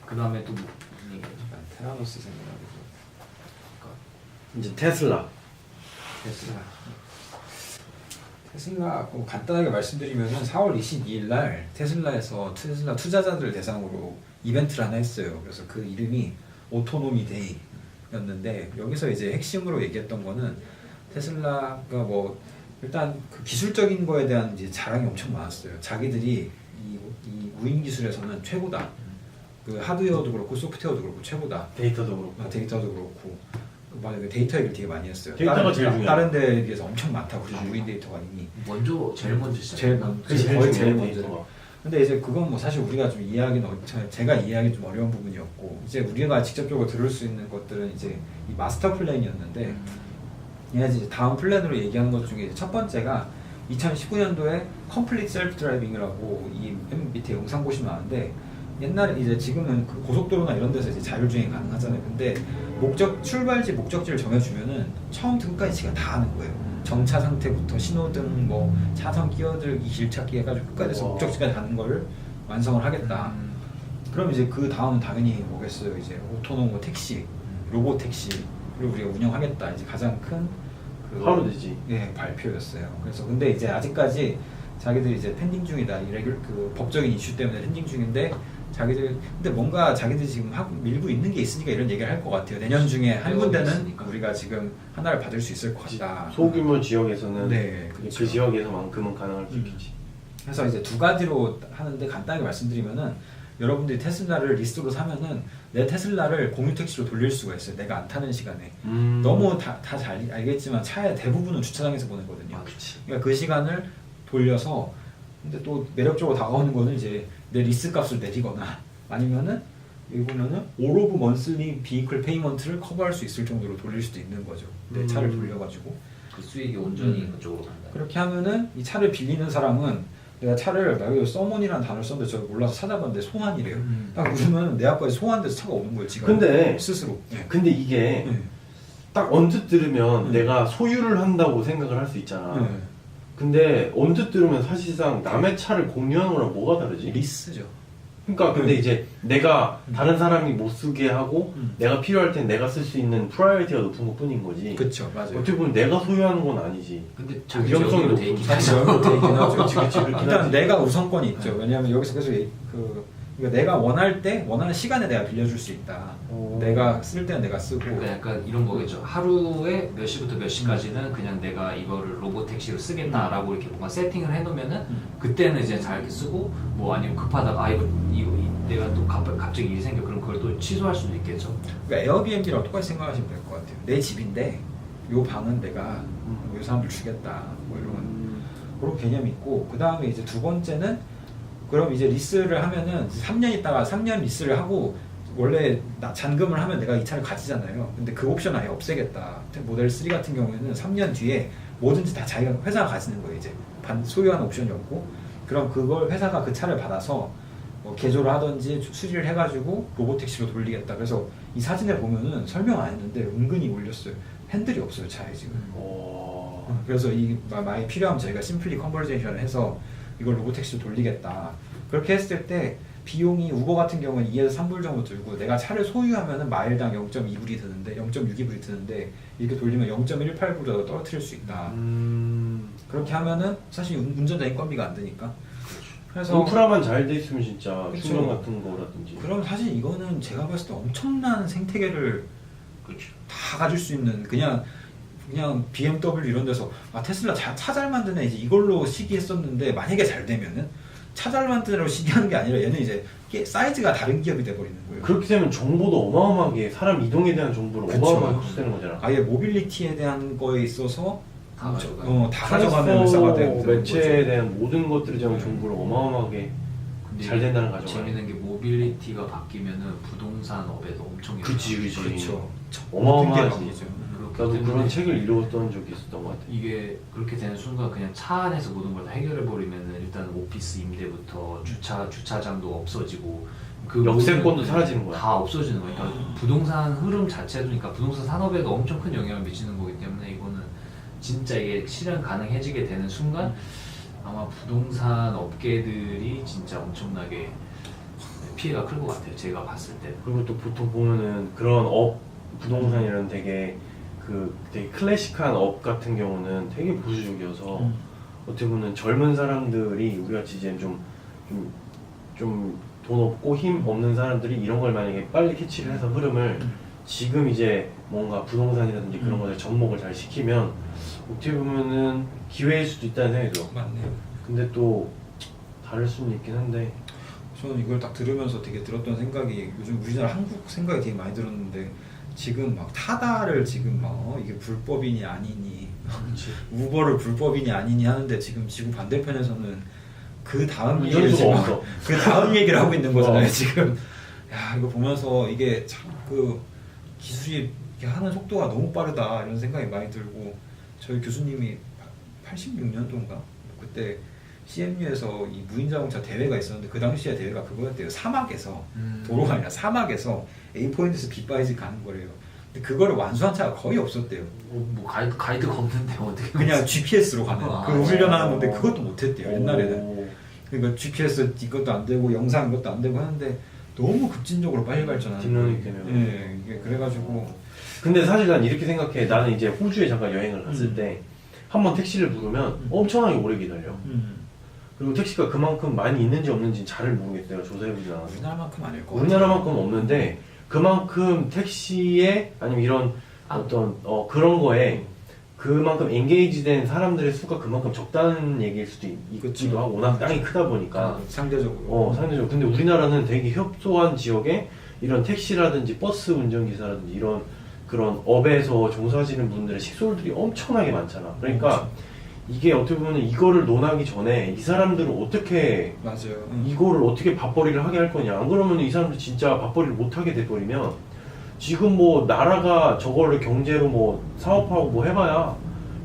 그 다음에 또 뭐 얘기해? 테라노스 생각나고 이제 테슬라. 테슬라 간단하게 말씀드리면은 4월 22일 날 테슬라에서 테슬라 투자자들 대상으로 이벤트를 하나 했어요. 그래서 그 이름이 오토노미 데이였는데 여기서 이제 핵심으로 얘기했던 거는 테슬라가 뭐 일단 그 기술적인 거에 대한 이제 자랑이 엄청 많았어요. 자기들이 이 무인 기술에서는 최고다. 그 하드웨어도 그렇고 소프트웨어도 그렇고 최고다. 데이터도 그렇고. 데이터도 그렇고 맞아요. 데이터 얘기를 되게 많이 했어요. 데이터가 제일 중요해요. 다른 데에 비해서 엄청 많다고. 무인 데이터가 이미 제일 먼저 시작. 제일 제일 제일 먼저. 먼저. 근데 이제 그건 뭐 사실 우리가 좀 이해하기는 제가 이해하기 좀 어려운 부분이었고 이제 우리가 직접적으로 들을 수 있는 것들은 이제 이 마스터 플랜이었는데 얘가 이제 다음 플랜으로 얘기하는 것 중에 첫 번째가 2019년도에 컴플리트 셀프 드라이빙이라고 이 밑에 영상 보시면 아는데 옛날에 이제 지금은 그 고속도로나 이런 데서 이제 자율주행 가능하잖아요. 근데 출발지 목적지를 정해주면은 처음부터 끝까지 지가 다 하는 거예요. 정차 상태부터 신호등, 뭐 차선 끼어들기, 길찾기 해가지고 끝까지 해서 목적지까지 가는 거를 완성을 하겠다. 그럼 이제 그 다음은 당연히 뭐겠어요. 이제 오토노모 택시, 로봇 택시를 우리가 운영하겠다. 이제 가장 큰 바로 되지. 예, 발표였어요. 그래서 근데 이제 아직까지 자기들이 이제 펜딩 중이다. 그 법적인 이슈 때문에 펜딩 중인데 자기들 근데 뭔가 자기들이 지금 하고 밀고 있는 게 있으니까 이런 얘기를 할 것 같아요. 내년 중에 한 군데는 있으니까. 우리가 지금 하나를 받을 수 있을 것 같다. 소규모 지역에서는 네, 그 그렇죠. 지역에서만큼은 가능할 수 있겠지. 그래서 이제 두 가지로 하는데 간단하게 말씀드리면은 여러분들이 테슬라를 리스트로 사면은 내 테슬라를 공유 택시로 돌릴 수가 있어요. 내가 안 타는 시간에. 너무 다 잘 알겠지만 차의 대부분은 주차장에서 보내거든요. 그러니까 그 시간을 돌려서 근데 또 매력적으로 다가오는 거는 이제 내 리스 값을 내리거나 아니면은 여기 보면은 all of monthly vehicle payment를 커버할 수 있을 정도로 돌릴 수도 있는 거죠. 내 차를 돌려가지고 그 수익이 온전히 그쪽으로 간다. 그렇게 하면은 이 차를 빌리는 사람은 내가 차를 말 그대로 서몬이라는 단어를 썼는데 저 몰라서 찾아봤는데 소환이래요. 딱 누르면 내 앞까지 소환돼서 차가 오는 거예요. 지금 근데 스스로. 네. 근데 이게 네. 딱 언뜻 들으면 내가 소유를 한다고 생각을 할 수 있잖아. 네. 근데 언뜻 들으면 사실상 남의 차를 공유하는 거랑 뭐가 다르지? 리스죠. 그러니까 근데 이제 내가 다른 사람이 못 쓰게 하고 내가 필요할 땐 내가 쓸 수 있는 프라이어티가 높은 것 뿐인 거지. 그렇죠, 맞아요. 어떻게 보면 내가 소유하는 건 아니지. 근데 위험성이 자기적으로 높은 돼 있긴 사실 하죠. 연결돼 있긴 하죠. 그치, 그렇긴 일단 하지. 내가 우선권이 있죠. 왜냐하면 여기서 계속 그러니까 내가 원할 때 원하는 시간에 내가 빌려줄 수 있다. 내가 쓸 때는 내가 쓰고. 그러니까 약간 이런 거겠죠. 하루에 몇 시부터 몇 시까지는 그냥 내가 이거를 로봇 택시로 쓰겠다라고 이렇게 뭔가 세팅을 해놓으면은 그때는 이제 잘 이렇게 쓰고 뭐 아니면 급하다가 이거 내가 또 갑자기 일이 생겨 그럼 그걸 또 취소할 수도 있겠죠. 그러니까 에어비앤비랑 똑같이 생각하시면 될 것 같아요. 내 집인데 요 방은 내가 요 사람들 주겠다. 뭐 이런 그런 개념이 있고 그 다음에 이제 두 번째는 그럼 이제 리스를 하면은 3년 있다가 3년 리스를 하고 원래 잔금을 하면 내가 이 차를 가지잖아요. 근데 그 옵션 아예 없애겠다. 모델 3 같은 경우에는 3년 뒤에 뭐든지 다 자기가 회사가 가지는 거예요. 이제 소유하는 옵션이 없고 그럼 그걸 회사가 그 차를 받아서 뭐 개조를 하든지 수리를 해가지고 로보택시로 돌리겠다. 그래서 이 사진에 보면은 설명 안 했는데 은근히 올렸어요. 핸들이 없어요 차에 지금. 그래서 이 만약에 필요하면 저희가 심플리 컨버제이션을 해서 이걸 로보택시로 돌리겠다. 그렇게 했을 때 비용이 우버 같은 경우는 2에서 3불 정도 들고 내가 차를 소유하면은 마일당 0.2불이 드는데 0.62불이 드는데 이렇게 돌리면 0.18불이라도 떨어뜨릴 수 있다. 그렇게 하면은 사실 운전자 인건비가 안 드니까. 그래서 인프라만 잘 돼 있으면 진짜 그쵸. 충전 같은 거라든지. 그럼 사실 이거는 제가 봤을 때 엄청난 생태계를 그렇죠. 다 가질 수 있는 그냥 BMW 이런 데서 테슬라 차 잘 만드네 이제 이걸로 시기했었는데 만약에 잘 되면은 차 잘 만드느라고 시기하는 게 아니라 얘는 이제 사이즈가 다른 기업이 돼버리는 거예요. 그렇게 되면 정보도 어마어마하게 사람 이동에 대한 정보를 그쵸. 어마어마하게 흡수되는 거잖아. 아예 모빌리티에 대한 거에 있어서 다 가져가요. 다 가져가는 회사가 되는 매체에 대한 모든 것들에 대한 정보를 어마어마하게 근데 잘 된다는 가정을. 재밌는 게 모빌리티가 바뀌면은 부동산 업에도 엄청 그치. 그렇죠. 어마어마하지. 그렇기 나도 때문에 그런 책을 읽었던 적이 있었던 것 같아. 이게 그렇게 되는 순간 그냥 차 안에서 모든 걸 다 해결해 버리면은 일단 오피스 임대부터 주차장도 없어지고 그 역세권도 모든 사라지는 거야. 다 없어지는 거니까 부동산 흐름 자체도 그러니까 부동산 산업에도 엄청 큰 영향을 미치는 거기 때문에 이거는 진짜 이게 실현 가능해지게 되는 순간 아마 부동산 업계들이 진짜 엄청나게 피해가 클 것 같아요. 제가 봤을 때. 그리고 또 보통 보면은 그런 부동산이라는 되게 되게 클래식한 업 같은 경우는 되게 보수적이어서 어떻게 보면 젊은 사람들이 우리 같이 이제 좀 돈 없고 힘 없는 사람들이 이런 걸 만약에 빨리 캐치를 해서 흐름을 지금 이제 뭔가 부동산이라든지 그런 것에 접목을 잘 시키면 어떻게 보면은 기회일 수도 있다는 생각이 들어. 맞네요. 근데 또 다를 수는 있긴 한데 저는 이걸 딱 들으면서 되게 들었던 생각이 요즘 우리나라 한국 생각이 되게 많이 들었는데 지금 막 타다를 지금 막 이게 불법이니 아니니 우버를 불법이니 아니니 하는데 지금 지구 반대편에서는 그 다음 얘기를 이럴 수가 지금 없어. 그 다음 얘기를 하고 있는 거잖아요 지금. 야 이거 보면서 이게 참 그 기술이 이렇게 하는 속도가 너무 빠르다 이런 생각이 많이 들고 저희 교수님이 86년도인가 그때 CMU에서 이 무인자동차 대회가 있었는데 그 당시에 대회가 그거였대요. 사막에서 도로가 아니라 사막에서 A 포인트에서 B 바이즈 가는 거래요. 근데 그거를 완수한 차가 거의 없었대요. 뭐 가이드가 없는데 어떻게 그냥 GPS로 가는 그 훈련하는 건데 오. 그것도 못했대요 옛날에는. 오. 그러니까 GPS 이것도 안 되고 영상 이것도 안 되고 하는데 너무 급진적으로 빨리 발전하는 뒷론이 때문에. 예, 이게 그래가지고 근데 사실 난 이렇게 생각해. 나는 이제 호주에 잠깐 여행을 갔을 때 한 번 택시를 부르면 엄청나게 오래 기다려. 그리고 택시가 그만큼 많이 있는지 없는지 잘 모르겠어요. 조사해보진 않았어요. 우리나라만큼 아닐 것 같아요. 우리나라만큼 없는데 그만큼 택시에 아니면 이런 어떤 그런 거에 그만큼 엔게이지된 사람들의 수가 그만큼 적다는 얘기일 수도 있기도 하고 워낙 땅이 크다 보니까 상대적으로. 상대적으로. 근데 우리나라는 되게 협소한 지역에 이런 택시라든지 버스 운전기사라든지 이런 그런 업에서 종사하시는 분들의 식솔들이 엄청나게 많잖아. 그러니까 이게 어떻게 보면 이거를 논하기 전에 이 사람들은 어떻게 맞아요. 이거를 어떻게 밥벌이를 하게 할 거냐. 안 그러면 이 사람들 진짜 밥벌이를 못 하게 돼버리면 지금 뭐 나라가 저거를 경제로 뭐 사업하고 뭐 해봐야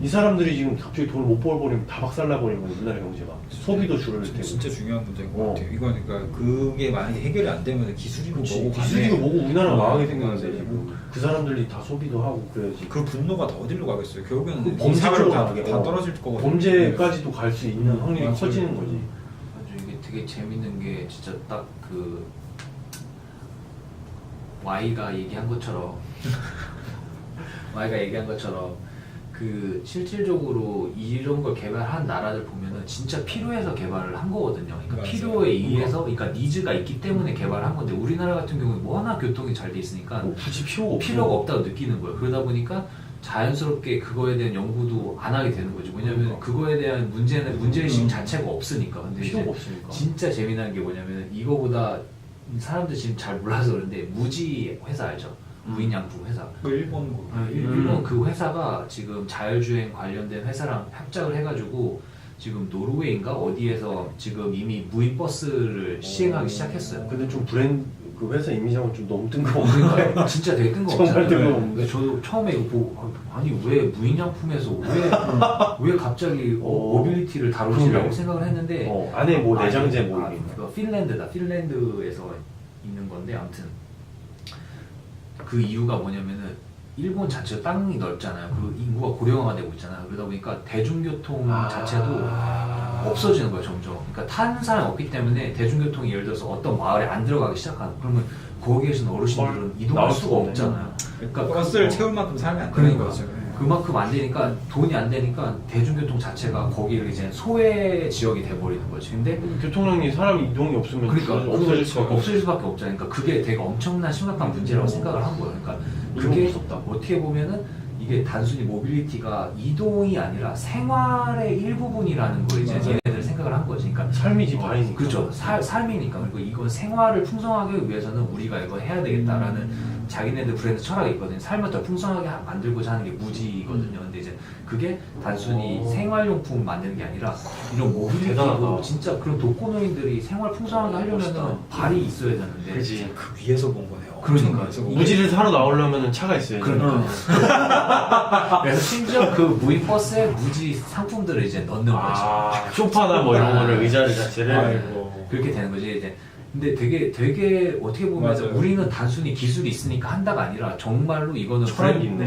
이 사람들이 지금 갑자기 돈을 못 벌어버리면 다 박살나버리는 거예요. 우리나라 경제가. 소비도 줄을 테고. 진짜 중요한 문제인 것 같아요. 이건 그러니까 그게 만약에 해결이 안 되면 기술이고 뭐고 기술이고 뭐고 우리나라가 망하게 생겼는데 맞아요. 지금 그 사람들이 다 소비도 하고 그래야지. 그 분노가 다 어디로 가겠어요? 결국에는 그 이 범죄 사회로 쪽으로 다, 가게. 다 떨어질 거거든요. 범죄까지도 갈 수 있는 확률이 맞아요. 커지는 거지. 아주 이게 되게 재밌는 게 진짜 딱 그 Y가 얘기한 것처럼 그 실질적으로 이런 걸 개발한 나라들 보면은 진짜 필요해서 개발을 한 거거든요. 그러니까 맞아요. 필요에 의해서, 그러니까 니즈가 있기 때문에 개발을 한 건데 우리나라 같은 경우는 워낙 교통이 잘 돼 있으니까 뭐 굳이 필요가 없어. 필요가 없다고 느끼는 거예요. 그러다 보니까 자연스럽게 그거에 대한 연구도 안 하게 되는 거죠. 왜냐면 그거에 대한 문제의식 자체가 없으니까. 근데 이제 필요가 없으니까. 진짜 재미난 게 뭐냐면 이거보다 사람들 지금 잘 몰라서 그런데 무지 회사 알죠? 무인양품 회사. 그 일본 거. 일본 그 회사가 지금 자율주행 관련된 회사랑 협작을 해가지고 지금 노르웨이인가 어디에서 지금 이미 무인 버스를 시행하기 시작했어요. 근데 좀 그 회사 이미지하고 좀 너무 뜬금없는 그러니까 진짜 되게 뜬금없잖아요. 정말 뜬금없는데. 근데 저도 처음에 이거 보고 아니 왜 무인양품에서 왜 갑자기 모빌리티를 다루지라고 그러게. 생각을 했는데 안에 뭐 아니, 내장재 뭐 이게 있나? 그거 핀란드에서 있는 건데 아무튼 그 이유가 뭐냐면은 일본 자체가 땅이 넓잖아요. 그 인구가 고령화가 되고 있잖아요. 그러다 보니까 대중교통 자체도 없어지는 거예요, 점점. 그러니까 타는 사람이 없기 때문에 대중교통이 예를 들어서 어떤 마을에 안 들어가기 시작하는 그러면 거기 계신 어르신들은 이동할 나올 수가 수가 없네. 없잖아요. 그러니까 버스를 그- 채울 만큼 삶이 안 되는 그러니까 거죠. 그만큼 안 되니까 돈이 안 되니까 대중교통 자체가 거기를 이제 소외 지역이 돼버리는 거지. 근데 교통량이 사람 이동이 없으면 그러니까 없어질 수밖에 없어질 수밖에 없잖아요. 그러니까 그게 되게 엄청난 심각한 문제라고 생각을 한 거예요. 그러니까 그게 무섭다. 어떻게 보면은 이게 단순히 모빌리티가 이동이 아니라 생활의 일부분이라는 걸 이제 맞아요. 얘네들 생각을 한 거지. 그러니까 삶이지 반이니까. 그렇죠. 삶이니까. 그리고 이건 생활을 풍성하게 하기 위해서는 우리가 이거 해야 되겠다라는 자기네들 브랜드 철학이 있거든요. 삶을 더 풍성하게 만들고자 하는 게 무지거든요. 근데 이제 그게 단순히 생활용품 만드는 게 아니라 이런 모빌리티도 대단하다. 진짜 그런 독거노인들이 생활 풍성하게 하려면 멋있다. 발이 있어야 되는데 그지. 그 위에서 본 거네요. 그러니까. 엄청 위에서 본 무지를 사러 나오려면 차가 있어야지. 그러니까. 그래서 심지어 그 무인 버스에 무지 상품들을 이제 넣는 거지. 소파나 뭐 이런 거를 의자를 자체를. 아이고. 그렇게 되는 거지 이제. 근데 되게 어떻게 보면 맞아요. 우리는 단순히 기술이 있으니까 한다가 아니라 정말로 이거는 철학이 있네.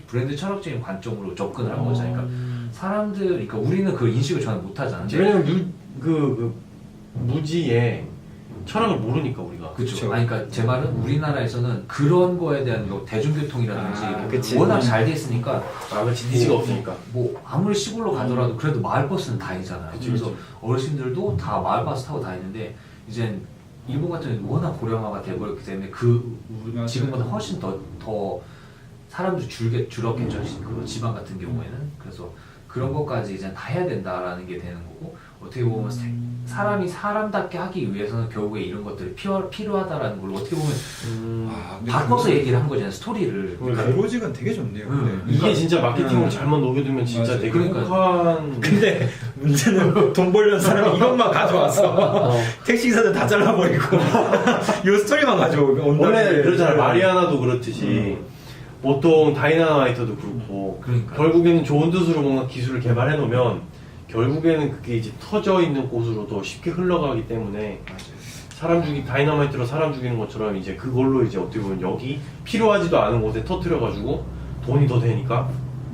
브랜드 철학적인 관점으로 접근을 한 거죠. 그러니까 사람들, 그러니까 우리는 그 인식을 전혀 못 하잖아요. 왜냐면 그 무지에 철학을 모르니까 우리가. 그렇죠. 그쵸. 아니, 그러니까 제 말은 우리나라에서는 그런 거에 대한 뭐 대중교통이라든지 아, 뭐 그치. 워낙 잘 돼 있으니까 아, 그렇지. 니즈가 없으니까. 뭐 아무리 시골로 가더라도 그래도 마을버스는 다니잖아요. 그치, 그래서 그치. 어르신들도 다 마을버스 타고 다니는데 이젠 일본 같은 경우는 워낙 고령화가 돼버렸기 때문에 맞아요. 지금보다 훨씬 더 사람도 줄었겠죠. 그 지방 같은 경우에는. 그래서 그런 것까지 이제 다 해야 된다라는 게 되는 거고 어떻게 보면 사람이 사람답게 하기 위해서는 결국에 이런 것들이 필요하다라는 걸 어떻게 보면 근데 바꿔서 얘기를 한 거잖아요. 스토리를. 그러니까 그 로직은 되게 좋네요. 근데. 이게 진짜 마케팅으로 음. 잘못 녹여두면 진짜 맞아요. 되게 그러니까. 혹한. 근데 문제는 돈 벌려는 사람이 이것만 가져와서 택시기사들 다 잘라버리고 이 스토리만 가져오면 원래 그러잖아. 마리아나도 그렇듯이 보통 다이나마이트도 그렇고 그러니까. 결국에는 좋은 뜻으로 뭔가 기술을 개발해 놓으면 결국에는 그게 이제 터져 있는 곳으로 더 쉽게 흘러가기 때문에 사람 죽이 다이너마이트로 사람 죽이는 것처럼 이제 그걸로 이제 어떻게 보면 여기 필요하지도 않은 곳에 터트려가지고 돈이 더 되니까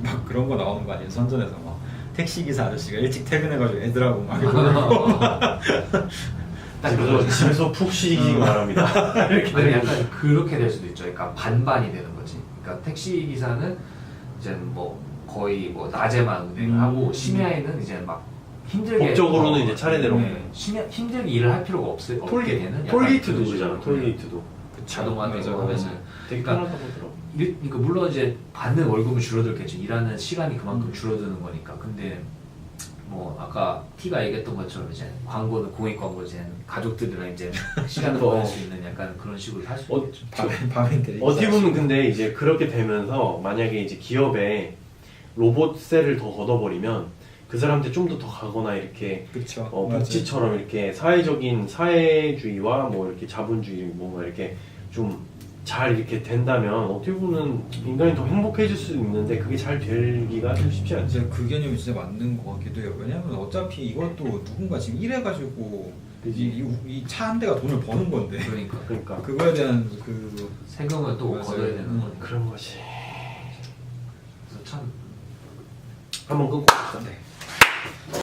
막 그런 거 나오는 거 아니에요? 선전에서 막 택시기사 아저씨가 일찍 퇴근해가지고 애들하고 막 이러고 그래서 집에서 푹 쉬기 바랍니다. 이렇게 아니 되는 약간 그렇게 될 수도 있죠. 그러니까 반반이 되는 거지. 그러니까 택시 기사는 이제 뭐 거의 뭐 낮에만 운행을 하고 심야에는 이제 막 힘들게 법적으로는 이제 차례대로. 힘들게 일을 할 필요가 없게 되는 약간 톨게이트도 그런 그러잖아. 식으로. 톨게이트도 자동화되고 맞아. 하면서 되게 그러니까 편하다고 하더라고. 그러니까 물론 이제 받는 월급은 줄어들겠죠. 일하는 시간이 그만큼 줄어드는 거니까. 근데 뭐 아까 T가 얘기했던 것처럼 이제 광고는 공익 광고 이제 가족들이랑 이제 시간을 보낼 수 있는 약간 그런 식으로 할 수 있겠죠. 밤엔 되게 어떻게 보면 근데 이제 그렇게 되면서 만약에 이제 기업에 로봇세를 더 걷어버리면 그 사람들 좀 더 가거나 이렇게 그렇죠. 복지처럼 이렇게 사회적인 사회주의와 뭐 이렇게 자본주의 뭔가 이렇게 좀 잘 이렇게 된다면 어떻게 보면 인간이 더 행복해질 수 있는데 그게 잘 되기가 좀 쉽지 않지. 진짜 그 개념이 진짜 맞는 것 같기도 해요. 왜냐면 어차피 이것도 누군가 지금 일해가지고 이 차 한 대가 돈을 버는 건데 그러니까 그거에 대한 그 세금을 또 맞아요. 걷어야 되는 거니까. 그런 것이. 그래서 참 한번 끊고 갑시다. 네.